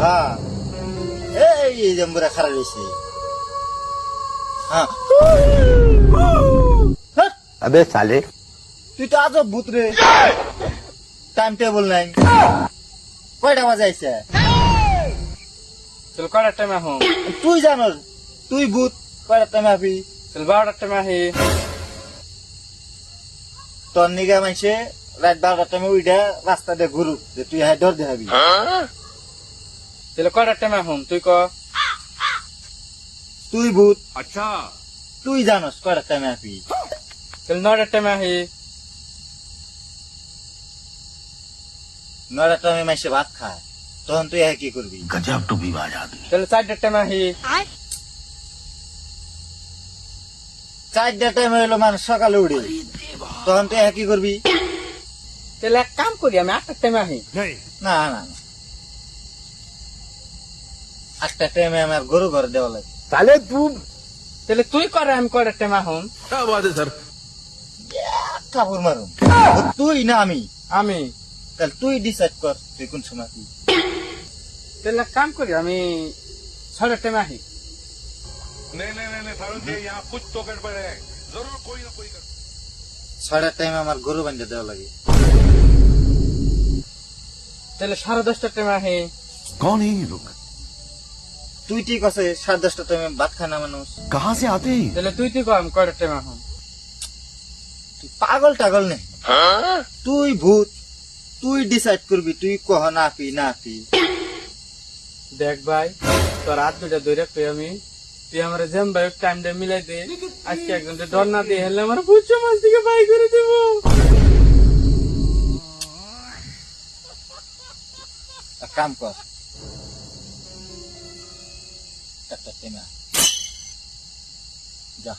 হ্যাঁ এই জম্বুরা খারাপ হয়েছে। হ্যাঁ अबे साले তুই তো আজব ভূত রে, টাইম টেবল নাই। কয়টা বাজে আইছে? চল কয়টার টাইম এখন? তুই জানোস, তুই ভূত, কয়টা টাইম আবি? চল 12টার টাইম আহি। তোর নিগা মাইছে রাত 12টার টাইমে উইডা রাস্তা দিয়ে ঘুরুক যে তুই হ্যাঁ ডর দেখাবি। চল কয়টার টাইম এখন তুই ক। তুই ভূত, আচ্ছা তুই জানোস কয়টা টাইমে আবি। চল 9টার টাইম আহি। 9টার টাইমে মাইছে ভাত খায়, তখন তুই হ্যাঁ কি করবি? गजब टूबीबाज आदमी চল 4টার টাইম আহি। 4টার টাইমে হইলো মানুষ সকালে উঠে, তখন তুই হ্যাঁ কি করবি? চল এক কাম করি আমি 8টার টাইম আহি। না না না, 8টার টাইমে আমার গরু ঘর দেওয়া লাগে। साले तू তাহলে তুই করে আমি কয়টার টাইম এখন? क्या बात है सर কাপড় মারুন, তুই না আমি? আমি। তাহলে তুই ডিসাইড কর তুই কোন সময় কি। তাহলে এক কাম করি আমি 6টার টাইম আহি। नहीं फारूक जी यहाँ कुछ तो गड़बड़ है जरूर कोई ना कोई गड़बड़ 6টার টাইমে আমার গরু বান্ধে দেওয়া লাগে। তাহলে 10:30টার টাইম আহি। कौन है ये लोग তুই ঠিক আছে, 10:30টার টাইমে ভাত খায় না মানুষ। कहाँ से आते हैं তাহলে তুই কর আমি কয়টার টাইম এখন? তুই পাগল টাগল নেই, তুই ভূত, তুই ডিসাইড করবি তুই কহ না পি না পি। দেখ ভাই তোর হাত দুটা ধরে পেয়ে আমি, তুই আমার জ্যাম ভাই টাইমটা মিলাই দে। আজকে একজন ডর না দিয়ে হেলে আমার বুঝছো মাছ দিকে বাই করে দেবো। এক কাম কর, 4টার টাইমে আয়। যা।